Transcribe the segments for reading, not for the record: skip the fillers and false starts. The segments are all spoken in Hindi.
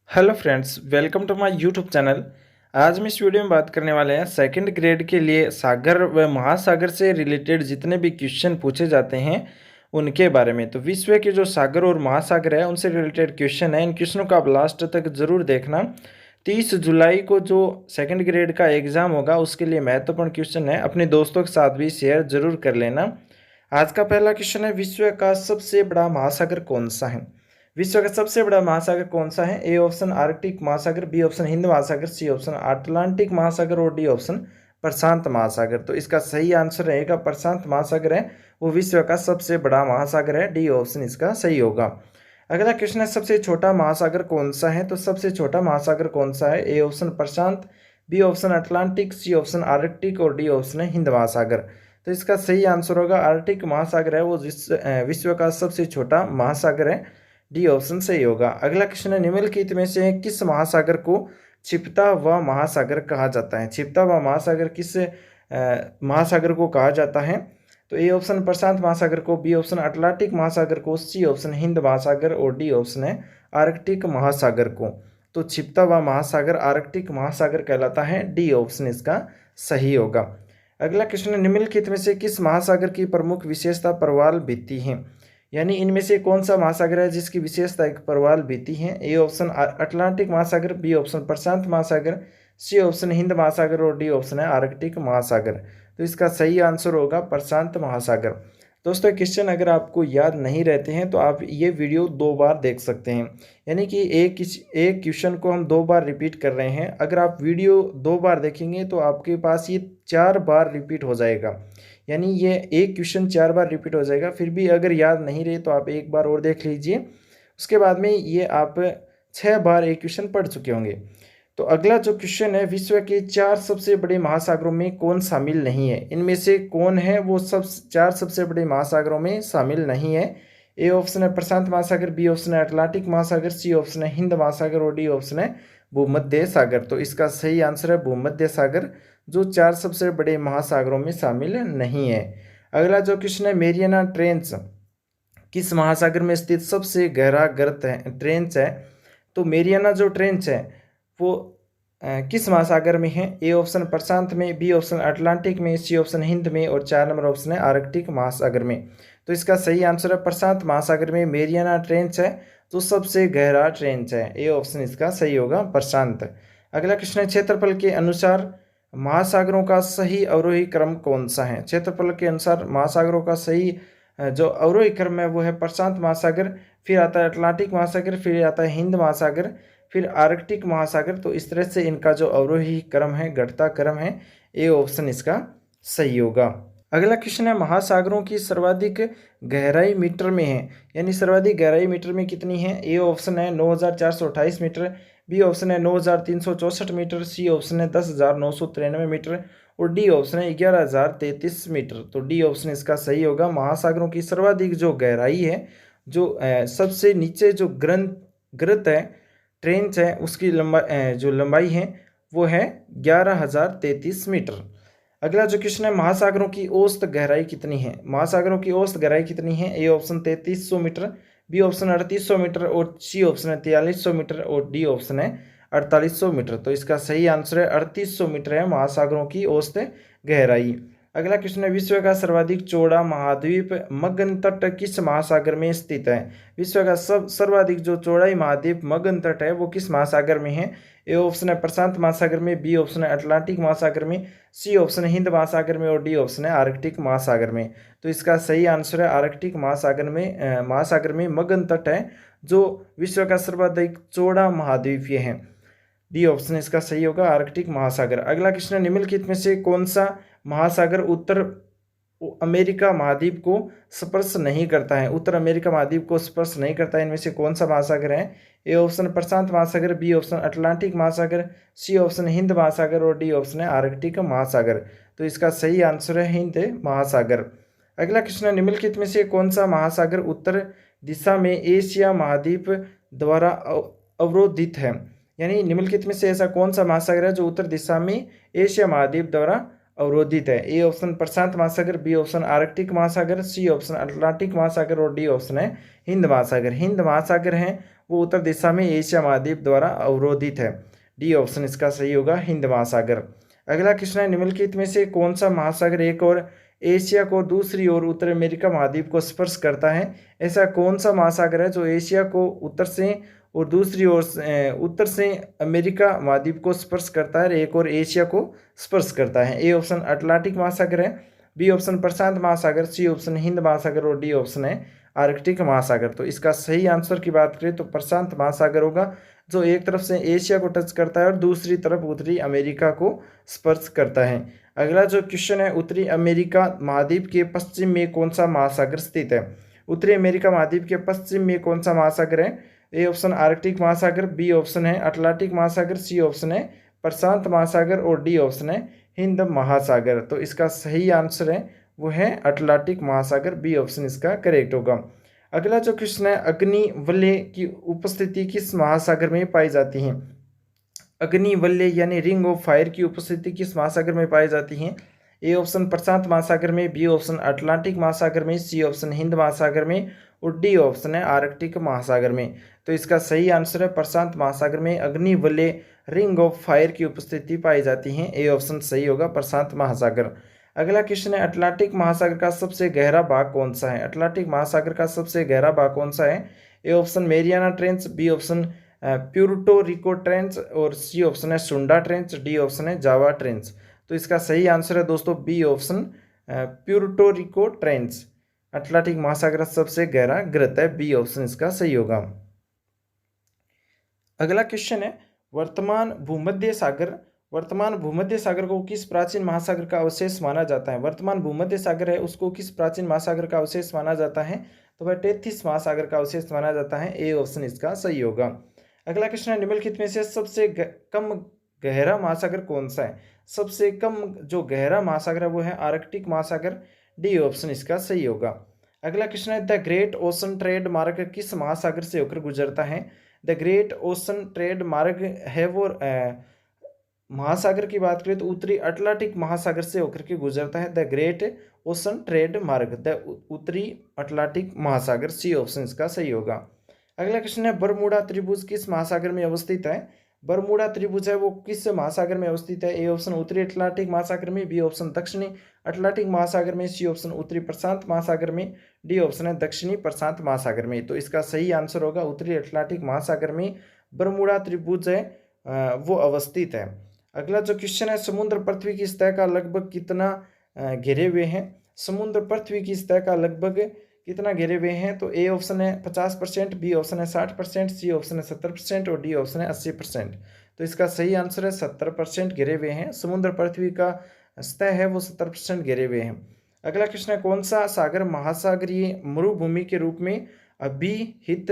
Hello friends, welcome to my YouTube channel. आज हम इस वीडियो में बात करने वाले हैं सेकंड ग्रेड के लिए सागर व महासागर से रिलेटेड जितने भी क्वेश्चन पूछे जाते हैं उनके बारे में। तो विश्व के जो सागर और महासागर है उनसे रिलेटेड क्वेश्चन है, इन क्वेश्चनों को आप लास्ट तक ज़रूर देखना। 30 जुलाई को जो सेकंड ग्रेड का एग्ज़ाम होगा उसके लिए महत्वपूर्ण क्वेश्चन है, अपने दोस्तों के साथ भी शेयर ज़रूर कर लेना। आज का पहला क्वेश्चन है, विश्व का सबसे बड़ा महासागर कौन सा है? विश्व का सबसे बड़ा महासागर कौन सा है? ए ऑप्शन आर्कटिक महासागर, बी ऑप्शन हिंद महासागर, सी ऑप्शन अटलांटिक महासागर और डी ऑप्शन प्रशांत महासागर। तो इसका सही आंसर रहेगा प्रशांत महासागर है, वो विश्व का सबसे बड़ा महासागर है। डी ऑप्शन इसका सही होगा। अगला क्वेश्चन है, सबसे छोटा महासागर कौन सा है? तो सबसे छोटा महासागर कौन सा है? A option Prashant, B option Atlantic, C option Arctic और डी ऑप्शन है हिंद महासागर। तो इसका सही आंसर होगा आर्कटिक महासागर है, वो विश्व का सबसे छोटा महासागर है। डी ऑप्शन सही होगा। अगला क्वेश्चन है, निम्नलिखित में से किस महासागर को छिपता हुआ महासागर कहा जाता है? छिपता हुआ महासागर किस महासागर को कहा जाता है? तो ए ऑप्शन प्रशांत महासागर को, बी ऑप्शन अटलांटिक महासागर को, सी ऑप्शन हिंद महासागर और डी ऑप्शन है आर्कटिक महासागर को। तो छिपता हुआ महासागर आर्कटिक महासागर कहलाता है। डी ऑप्शन इसका सही होगा। अगला क्वेश्चन है, निम्नलिखित में से किस महासागर की प्रमुख विशेषता प्रवाल भित्ति है? यानी इनमें से कौन सा महासागर है जिसकी विशेषता एक प्रवाल भित्ति है? ए ऑप्शन अटलांटिक महासागर, बी ऑप्शन प्रशांत महासागर, सी ऑप्शन हिंद महासागर और डी ऑप्शन है आर्कटिक महासागर। तो इसका सही आंसर होगा प्रशांत महासागर। दोस्तों, क्वेश्चन अगर आपको याद नहीं रहते हैं तो आप ये वीडियो 2 बार देख सकते हैं, यानी कि एक क्वेश्चन को हम 2 बार रिपीट कर रहे हैं। अगर आप वीडियो 2 बार देखेंगे तो आपके पास ये 4 बार रिपीट हो जाएगा, यानी ये एक क्वेश्चन 4 बार रिपीट हो जाएगा। फिर भी अगर याद नहीं रहे तो आप एक बार और देख लीजिए, उसके बाद में ये आप 6 बार एक क्वेश्चन पढ़ चुके होंगे। तो अगला जो क्वेश्चन है, विश्व के 4 सबसे बड़े महासागरों में कौन शामिल नहीं है? इनमें से कौन है वो 4 सबसे बड़े महासागरों में शामिल नहीं है? ए ऑप्शन है प्रशांत महासागर, बी ऑप्शन है अटलांटिक महासागर, सी ऑप्शन है हिंद महासागर और डी ऑप्शन है भूमध्य सागर। तो इसका सही आंसर है भूमध्य सागर, जो 4 सबसे बड़े महासागरों में शामिल नहीं है। अगला जो क्वेश्चन है, मेरियाना ट्रेंच किस महासागर में स्थित सबसे गहरा गर्त है ट्रेंच है? तो मेरियाना जो ट्रेंच है वो किस महासागर में है? ए ऑप्शन प्रशांत में, बी ऑप्शन अटलांटिक में, सी ऑप्शन हिंद में और 4 नंबर ऑप्शन है आर्कटिक महासागर में। तो इसका सही आंसर है प्रशांत महासागर में मेरियाना ट्रेंच है, तो सबसे गहरा ट्रेंच है। ए ऑप्शन इसका सही होगा प्रशांत। अगला क्वेश्चन है, क्षेत्रफल के अनुसार महासागरों का सही अवरोही क्रम कौन सा है? क्षेत्रफल के अनुसार महासागरों का सही जो अवरोही क्रम है वो है प्रशांत महासागर, फिर आता है अटलांटिक महासागर, फिर आता है हिंद महासागर, फिर आर्कटिक महासागर। तो इस तरह से इनका जो अवरोही क्रम है, घटता क्रम है। ए ऑप्शन इसका सही होगा। अगला क्वेश्चन है, महासागरों की सर्वाधिक गहराई मीटर में है, यानी सर्वाधिक गहराई मीटर में कितनी है? ए ऑप्शन है 9428 मीटर, बी ऑप्शन है 9364 मीटर, सी ऑप्शन है 10993 मीटर और डी ऑप्शन है 11033 मीटर। तो डी ऑप्शन इसका सही होगा। महासागरों की सर्वाधिक जो गहराई है, जो सबसे नीचे जो गर्त है, ट्रेंच है, उसकी जो लंबाई है वो है 11033 मीटर। अगला जो क्वेश्चन है, महासागरों की औसत गहराई कितनी है? महासागरों की औसत गहराई कितनी है? A option 3300 metre, B option 3800 metre और सी ऑप्शन है 4300 मीटर और डी ऑप्शन है 4800 मीटर। तो इसका सही आंसर है 3800 मीटर है महासागरों की औसत गहराई। अगला क्वेश्चन है, विश्व का सर्वाधिक चौड़ा महाद्वीप मगन तट किस महासागर में स्थित है? विश्व का सर्वाधिक जो चौड़ाई महाद्वीप मगन तट है वो किस महासागर में है? ए ऑप्शन है प्रशांत महासागर में, बी ऑप्शन है अटलांटिक महासागर में, सी ऑप्शन है हिंद महासागर में और डी ऑप्शन है आर्कटिक महासागर में। तो इसका सही आंसर है आर्कटिक महासागर में मगन तट है, जो विश्व का सर्वाधिक चौड़ा महाद्वीप ये है। डी ऑप्शन इसका सही होगा आर्कटिक महासागर। अगला क्वेश्चन है, निम्नलिखित में से कौन सा महासागर उत्तर अमेरिका महाद्वीप को स्पर्श नहीं करता है? उत्तर अमेरिका महाद्वीप को स्पर्श नहीं करता है, इनमें से कौन सा महासागर है? ए ऑप्शन प्रशांत महासागर, बी ऑप्शन अटलांटिक महासागर, सी ऑप्शन हिंद महासागर और डी ऑप्शन है आर्कटिक महासागर। तो इसका सही आंसर है हिंद महासागर। अगला क्वेश्चन है, निम्नलिखित में से कौन सा महासागर उत्तर दिशा में एशिया महाद्वीप द्वारा अवरोधित है? यानी निम्नलिखित में से ऐसा कौन सा महासागर है जो उत्तर दिशा में एशिया महाद्वीप द्वारा अवरोधित है? ए ऑप्शन प्रशांत महासागर, बी ऑप्शन आर्कटिक महासागर, सी ऑप्शन अटलांटिक महासागर और डी ऑप्शन है हिंद महासागर। हिंद महासागर है वो उत्तर दिशा में एशिया महाद्वीप द्वारा अवरोधित है। डी ऑप्शन इसका सही होगा, हिंद महासागर। अगला क्वेश्चन है, निम्नलिखित में से कौन सा महासागर एक और एशिया को दूसरी ओर उत्तर अमेरिका महाद्वीप को स्पर्श करता है? ऐसा कौन सा महासागर है जो एशिया को उत्तर से और दूसरी ओर उत्तर से अमेरिका महाद्वीप को स्पर्श करता है और एक और एशिया को स्पर्श करता है? ए ऑप्शन अटलांटिक महासागर है, बी ऑप्शन प्रशांत महासागर, सी ऑप्शन हिंद महासागर और डी ऑप्शन है आर्कटिक महासागर। तो इसका सही आंसर की बात करें तो प्रशांत महासागर होगा, जो एक तरफ से एशिया को टच करता है और दूसरी तरफ उत्तरी अमेरिका को स्पर्श करता है। अगला जो क्वेश्चन है, उत्तरी अमेरिका महाद्वीप के पश्चिम में कौन सा महासागर स्थित है? उत्तरी अमेरिका महाद्वीप के पश्चिम में कौन सा महासागर है? ए ऑप्शन आर्कटिक महासागर, बी ऑप्शन है अटलांटिक महासागर, सी ऑप्शन है प्रशांत महासागर और डी ऑप्शन है हिंद महासागर। तो इसका सही आंसर है वो है अटलांटिक महासागर, बी ऑप्शन इसका करेक्ट होगा। अगला जो क्वेश्चन है, अग्निवलय की उपस्थिति किस महासागर में पाई जाती है? अग्निवलय यानी रिंग ऑफ फायर की उपस्थिति किस महासागर में पाई जाती है? ए ऑप्शन प्रशांत महासागर में, बी ऑप्शन अटलांटिक महासागर में, सी ऑप्शन हिंद महासागर में और डी ऑप्शन है आर्कटिक महासागर में। तो इसका सही आंसर है प्रशांत महासागर में अग्निवलय रिंग ऑफ फायर की उपस्थिति पाई जाती है। ए ऑप्शन सही होगा, प्रशांत महासागर। अगला क्वेश्चन है, अटलांटिक महासागर का सबसे गहरा भाग कौन सा है? अटलांटिक महासागर का सबसे गहरा भाग कौन सा है? A option Mariana trench, B option Puerto Rico trench और सी ऑप्शन है सुंडा ट्रेंच, डी ऑप्शन है जावा ट्रेंच। तो इसका सही आंसर है दोस्तों B option Puerto Rico trench. Atlantic महासागर सबसे गहरा गलत है, बी ऑप्शन इसका सही होगा। अगला क्वेश्चन है, वर्तमान भूमध्य सागर को किस प्राचीन महासागर का अवशेष माना जाता है? वर्तमान भूमध्य सागर है उसको किस प्राचीन महासागर का अवशेष माना जाता है? तो वह टेथिस महासागर का अवशेष माना जाता है। ए ऑप्शन इसका सही होगा। अगला क्वेश्चन है, निम्नलिखित में से सबसे कम गहरा महासागर कौन सा है? सबसे कम जो गहरा महासागर है वो है आर्कटिक महासागर, डी ऑप्शन इसका सही होगा। अगला क्वेश्चन है, द ग्रेट ओशन ट्रेड मार्ग किस महासागर से होकर गुजरता है? द ग्रेट ओशन ट्रेड मार्ग है वो महासागर की बात करें तो उत्तरी अटलांटिक महासागर से होकर के गुजरता है। द ग्रेट ओशन ट्रेड मार्ग, द उत्तरी अटलांटिक महासागर, सी ऑप्शन इसका सही होगा। अगला क्वेश्चन है, बरमूडा त्रिभुज किस महासागर में अवस्थित है? बरमूडा त्रिभुज है वो किस महासागर में अवस्थित है? ए ऑप्शन उत्तरी अटलांटिक महासागर में, बी ऑप्शन दक्षिणी अटलांटिक महासागर में, सी ऑप्शन उत्तरी प्रशांत महासागर में, डी ऑप्शन है दक्षिणी प्रशांत महासागर में। तो इसका सही आंसर होगा उत्तरी अटलांटिक महासागर में बरमूडा त्रिभुज है वो अवस्थित है। अगला जो क्वेश्चन है, समुद्र पृथ्वी की सतह का लगभग कितना घेरे हुए हैं? समुद्र पृथ्वी की सतह का लगभग कितना घेरे हुए हैं? तो ए ऑप्शन है 50%, बी ऑप्शन है 60%, सी ऑप्शन है 70% और डी ऑप्शन है 80%। तो इसका सही आंसर है 70% घेरे हुए हैं। समुद्र पृथ्वी का सतह है वो 70% घेरे हुए हैं। अगला क्वेश्चन है, कौन सा सागर महासागरीय मरुभूमि के रूप में अभिहित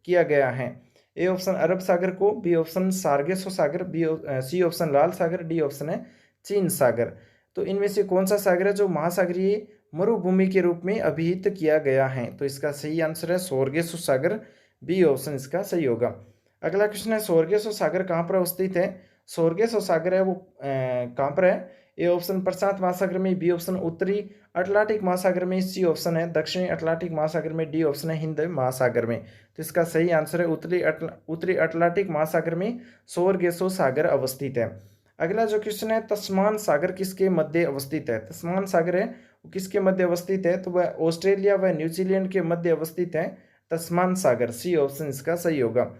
किया गया है? ए ऑप्शन अरब सागर को, बी ऑप्शन सार्गेसो सागर, सी ऑप्शन लाल सागर, डी ऑप्शन है चीन सागर। तो इनमें से कौन सा सागर है जो महासागरीय मरुभूमि के रूप में अभिहित किया गया है? तो इसका सही आंसर है सार्गेसो सागर, बी ऑप्शन इसका सही होगा। अगला क्वेश्चन है, सार्गेसो सागर कहाँ पर अवस्थित है? सार्गेसो सागर है वो कहाँ पर है? ए ऑप्शन प्रशांत महासागर में, बी ऑप्शन उत्तरी अटलांटिक महासागर में, सी ऑप्शन है दक्षिणी अटलांटिक महासागर में, डी ऑप्शन है हिंद महासागर में। तो इसका सही आंसर है उत्तरी अटलांटिक महासागर में सार्गेसो सागर अवस्थित है। अगला जो क्वेश्चन है, तस्मान सागर किसके मध्य अवस्थित है? तस्मान सागर है वो किसके मध्य अवस्थित है? तो वह ऑस्ट्रेलिया व न्यूजीलैंड के मध्य अवस्थित है तस्मान सागर, सी ऑप्शन इसका सही होगा।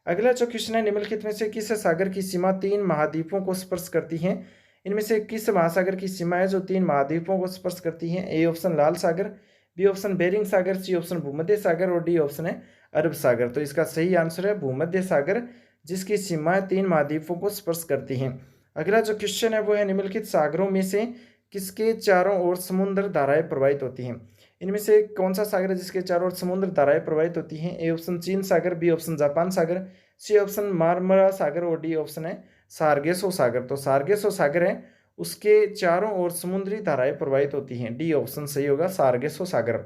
अगला जो क्वेश्चन है, निम्नलिखित में से किस सागर की सीमा 3 महाद्वीपों को स्पर्श करती है? इनमें से किस महासागर की सीमा है जो 3 महाद्वीपों को स्पर्श करती है? ए ऑप्शन लाल सागर, बी ऑप्शन बेरिंग सागर, सी ऑप्शन भूमध्य सागर और डी ऑप्शन है अरब सागर। तो इसका सही आंसर है भूमध्य सागर, जिसकी सीमाएं 3 महाद्वीपों को स्पर्श करती हैं। अगला जो क्वेश्चन है वो है, निम्नलिखित सागरों में से किसके चारों ओर समुद्र धाराएं प्रवाहित होती हैं? इनमें से कौन सा सागर है जिसके चारों ओर समुद्र धाराएं प्रवाहित होती हैं? ए ऑप्शन चीन सागर, बी ऑप्शन जापान सागर, सी ऑप्शन मारमरा सागर और डी ऑप्शन है सार्गेसो सागर। तो सार्गेसो सागर है उसके चारों ओर समुद्री धाराएं प्रवाहित होती हैं, डी ऑप्शन सही होगा सार्गेसो सागर।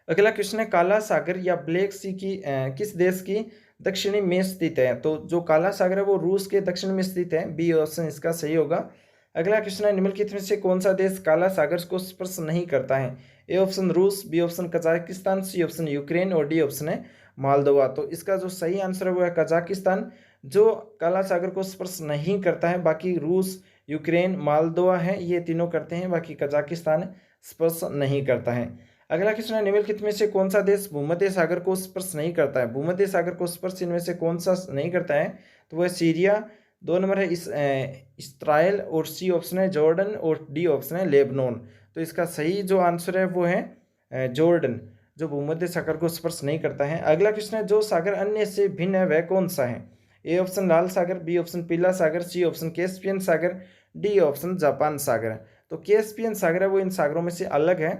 अगला क्वेश्चन है, काला सागर या ब्लैक सी की किस देश की दक्षिणी में स्थित है? तो जो काला सागर है वो रूस के दक्षिण में स्थित है, बी ऑप्शन इसका सही होगा। अगला क्वेश्चन है, निम्नलिखित में से कौन सा देश काला सागर को स्पर्श नहीं करता है? ए ऑप्शन रूस, B option Kazakhstan, C option Ukraine और डी ऑप्शन है मालदोवा। तो इसका जो सही आंसर है वो है कजाकिस्तान, जो काला सागर को स्पर्श नहीं करता है। बाकी रूस, यूक्रेन, मालदोवा है, ये तीनों करते हैं, बाकी कजाकिस्तान स्पर्श नहीं करता है। अगला क्वेश्चन है, निम्नलिखित में से कौन सा देश भूमध्य सागर को स्पर्श नहीं करता है? भूमध्य सागर को स्पर्श इनमें से कौन सा नहीं करता है? तो वह सीरिया, 2 नंबर है इस्राइल, और सी ऑप्शन है जॉर्डन, और डी ऑप्शन है लेबनान। तो इसका सही जो आंसर है वो है जॉर्डन, जो भूमध्य सागर को स्पर्श नहीं करता है। अगला क्वेश्चन है, जो सागर अन्य से भिन्न है वह कौन सा है? ए ऑप्शन लाल सागर, बी ऑप्शन पीला सागर, सी ऑप्शन कैस्पियन सागर, डी ऑप्शन जापान सागर। तो कैस्पियन सागर है वो इन सागरों में से अलग है,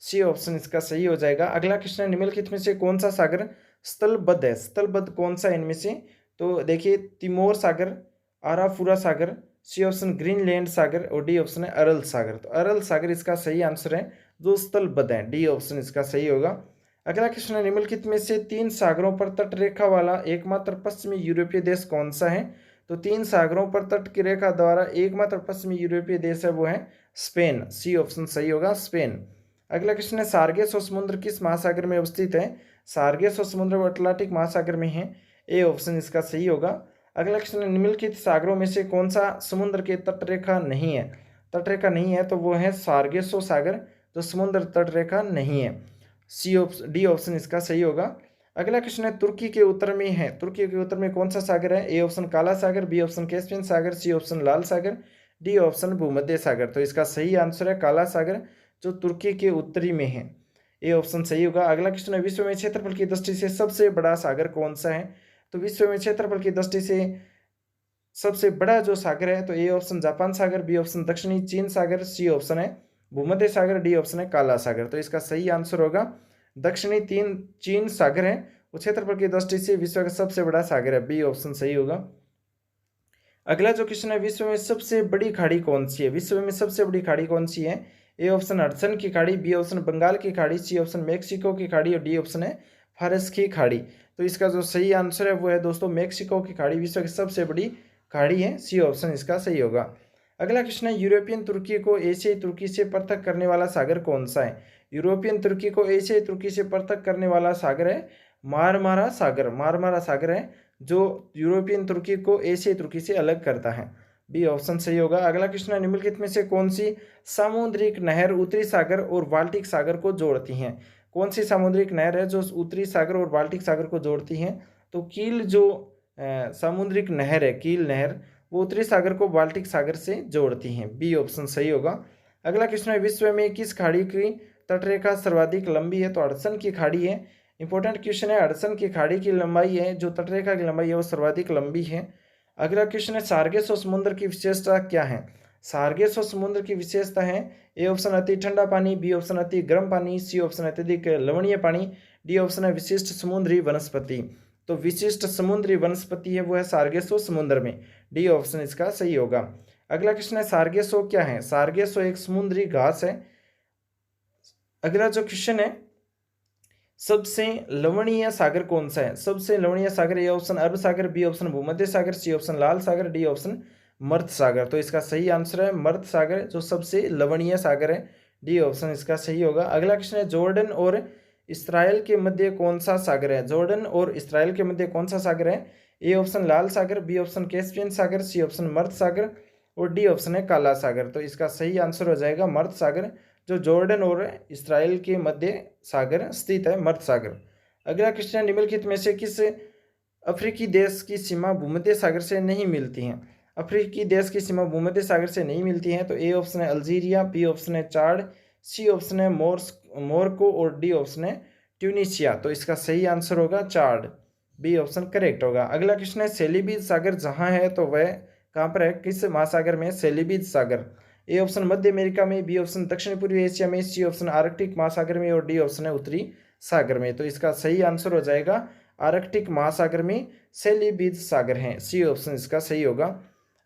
सी ऑप्शन इसका सही हो जाएगा। अगला क्वेश्चन है, निम्नलिखित में से कौन सा सागर स्थलबद्ध है? स्थलबद्ध कौन सा इनमें से? तो देखिए, तिमोर सागर, आराफुरा सागर, सी ऑप्शन ग्रीनलैंड सागर, और डी ऑप्शन है अरल सागर। तो अरल सागर इसका सही आंसर है, जो स्थलबद्ध है, डी ऑप्शन इसका सही होगा। अगला क्वेश्चन है, निम्नलिखित में से 3 सागरों पर तटरेखा वाला एकमात्र पश्चिमी यूरोपीय देश कौन सा है? तो 3 सागरों पर तट की रेखा द्वारा एकमात्र पश्चिमी यूरोपीय देश है वो है स्पेन, सी ऑप्शन सही होगा, स्पेन। अगला क्वेश्चन है, सार्गेसो समुद्र किस महासागर में अवस्थित है? सार्गेसो समुद्र अटलांटिक महासागर में है, ए ऑप्शन इसका सही होगा। अगला क्वेश्चन है, निम्नलिखित सागरों में से कौन सा समुद्र के तटरेखा नहीं है? तटरेखा नहीं है तो वो है सार्गेसो सागर, जो समुद्र तटरेखा नहीं है, सी ऑप्शन डी ऑप्शन इसका सही होगा। अगला क्वेश्चन है, तुर्की के उत्तर में है, तुर्की के उत्तर में कौन सा सागर है? ए ऑप्शन काला सागर, बी ऑप्शन कैस्पियन सागर, सी ऑप्शन लाल सागर, डी ऑप्शन भूमध्य सागर। तो इसका सही आंसर है काला सागर, जो तुर्की के उत्तरी में है, ए ऑप्शन सही होगा। अगला क्वेश्चन है, विश्व में क्षेत्रफल की दृष्टि से सबसे बड़ा सागर कौन सा है? तो विश्व में क्षेत्रफल की दृष्टि से सबसे बड़ा जो सागर है, तो ए ऑप्शन जापान सागर, बी ऑप्शन दक्षिणी चीन सागर, सी ऑप्शन है भूमध्य सागर, डी ऑप्शन है काला सागर। तो इसका सही आंसर होगा दक्षिणी चीन सागर है, वो क्षेत्रफल की दृष्टि से विश्व का सबसे बड़ा सागर है, बी ऑप्शन सही होगा। अगला जो क्वेश्चन है, विश्व में सबसे बड़ी खाड़ी कौन सी है? विश्व में सबसे बड़ी खाड़ी कौन सी है? ए ऑप्शन हडसन की खाड़ी, बी ऑप्शन बंगाल की खाड़ी, सी ऑप्शन मैक्सिको की खाड़ी, और डी ऑप्शन है फारस की खाड़ी। तो इसका जो सही आंसर है वो है दोस्तों मैक्सिको की खाड़ी, विश्व की सबसे बड़ी खाड़ी है, सी ऑप्शन इसका सही होगा। अगला क्वेश्चन है, यूरोपियन तुर्की को एशियाई तुर्की से पृथक करने वाला सागर कौन सा है? यूरोपियन तुर्की को एशियाई तुर्की से पृथक करने वाला सागर है मारमारा सागर, मारमारा सागर है, जो यूरोपियन तुर्की को एशियाई तुर्की से अलग करता है, बी ऑप्शन सही होगा। अगला क्वेश्चन है, निम्नलिखित में से कौन सी सामुद्रिक नहर उत्तरी सागर और बाल्टिक सागर को जोड़ती हैं? कौन सी सामुद्रिक नहर है जो उत्तरी सागर और बाल्टिक सागर को जोड़ती हैं? तो कील जो सामुद्रिक नहर है, कील नहर, वो उत्तरी सागर को बाल्टिक सागर से जोड़ती हैं, बी ऑप्शन सही होगा। अगला क्वेश्चन है, विश्व में किस खाड़ी की तटरेखा सर्वाधिक लंबी है? तो हडसन की खाड़ी है, इंपॉर्टेंट क्वेश्चन है। हडसन की खाड़ी की लंबाई है, जो तटरेखा की लंबाई है वो सर्वाधिक लंबी है। अगला क्वेश्चन है, सार्गेसो समुद्र की विशेषता क्या है? सार्गेसो समुद्र की विशेषता है, ए ऑप्शन अति ठंडा पानी, बी ऑप्शन अति गर्म पानी, सी ऑप्शन अत्यधिक लवणीय पानी, डी ऑप्शन है विशिष्ट समुद्री वनस्पति। तो विशिष्ट समुद्री वनस्पति है वो है सार्गेसो समुद्र में, डी ऑप्शन इसका सही होगा। अगला क्वेश्चन है, सार्गेसो क्या है? सार्गेसो एक समुद्री घास है। अगला जो क्वेश्चन है, सबसे लवणीय सागर कौन सा है? सबसे लवणीय सागर, ए ऑप्शन अरब सागर, बी ऑप्शन भूमध्य सागर, सी ऑप्शन लाल सागर, डी ऑप्शन मर्द सागर। तो इसका सही आंसर है मर्द सागर, जो सबसे लवणीय सागर है, डी ऑप्शन इसका सही होगा। अगला क्वेश्चन है, जॉर्डन और इसराइल के मध्य कौन सा सागर है? जॉर्डन और इसराइल के मध्य कौन सा सागर है? ए ऑप्शन लाल सागर, बी ऑप्शन कैस्पियन सागर, सी ऑप्शन मर्द सागर, और डी ऑप्शन है काला सागर। तो इसका सही आंसर हो जाएगा मर्द सागर, जो जॉर्डन और इसराइल के मध्य सागर स्थित है, मर्द सागर। अगला क्वेश्चन, निम्नलिखित में से किस अफ्रीकी देश की सीमा भूमध्य सागर से नहीं मिलती है? अफ्रीकी देश की सीमा भूमध्य सागर से नहीं मिलती है, तो ए ऑप्शन है अल्जीरिया, बी ऑप्शन है चाड, सी ऑप्शन है मोरक्को, और डी ऑप्शन है ट्यूनीशिया। तो इसका सही आंसर होगा चाड, बी ऑप्शन करेक्ट होगा। अगला क्वेश्चन है, सेलिबीज सागर जहाँ है तो वह कहाँ पर है? किस महासागर में? सेलिबीज सागर, ए ऑप्शन मध्य अमेरिका में, बी ऑप्शन दक्षिण पूर्वी एशिया में, सी ऑप्शन आर्कटिक महासागर में, और डी ऑप्शन है उत्तरी सागर में। तो इसका सही आंसर हो जाएगा आर्कटिक महासागर में सेलिबीज सागर है, सी ऑप्शन इसका सही होगा।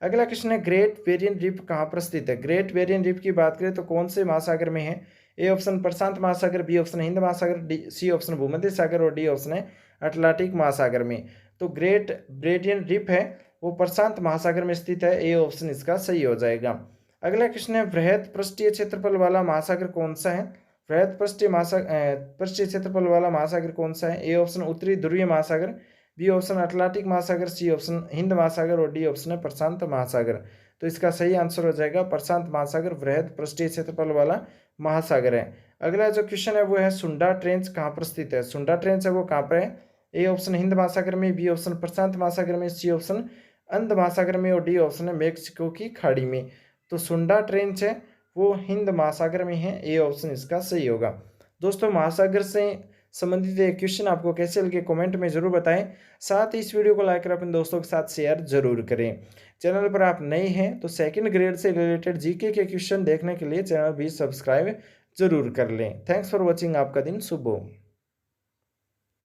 अगला क्वेश्चन है, ग्रेट बैरियर रीफ कहाँ पर स्थित है? ग्रेट बैरियर रीफ की बात करें तो कौन से महासागर में है? ए ऑप्शन प्रशांत महासागर, बी ऑप्शन हिंद महासागर, सी ऑप्शन भूमध्य सागर, और डी ऑप्शन है अटलांटिक महासागर में। तो ग्रेट बैरियर रीफ है वो प्रशांत महासागर में स्थित है, ए ऑप्शन इसका सही हो जाएगा। अगला क्वेश्चन है, वृहद पृष्ठीय क्षेत्रफल वाला महासागर कौन सा है? वृहद पृष्ठीय क्षेत्रफल वाला महासागर कौन सा है? ए ऑप्शन उत्तरी ध्रुवीय महासागर, बी ऑप्शन अटलांटिक महासागर, सी ऑप्शन हिंद महासागर और डी ऑप्शन है प्रशांत महासागर। तो इसका सही आंसर हो जाएगा प्रशांत महासागर वृहद पृष्ठीय क्षेत्रफल वाला महासागर है। अगला जो क्वेश्चन है वो है सुंडा ट्रेंच कहाँ पर स्थित है? सुंडा ट्रेंच है वो कहाँ पर है? ए ऑप्शन हिंद महासागर में, बी ऑप्शन प्रशांत महासागर में, सी ऑप्शन अंध महासागर में और डी ऑप्शन है मेक्सिको की खाड़ी में। तो सुंडा ट्रेंच है वो हिंद महासागर में है, ए ऑप्शन इसका सही होगा। दोस्तों महासागर से संबंधित ये क्वेश्चन आपको कैसे लगे कमेंट में जरूर बताएं। साथ ही इस वीडियो को लाइक कर अपने दोस्तों के साथ शेयर जरूर करें। चैनल पर आप नए हैं तो सेकंड ग्रेड से रिलेटेड जीके के क्वेश्चन देखने के लिए चैनल भी सब्सक्राइब जरूर कर लें। Thanks for watching. आपका दिन शुभ हो।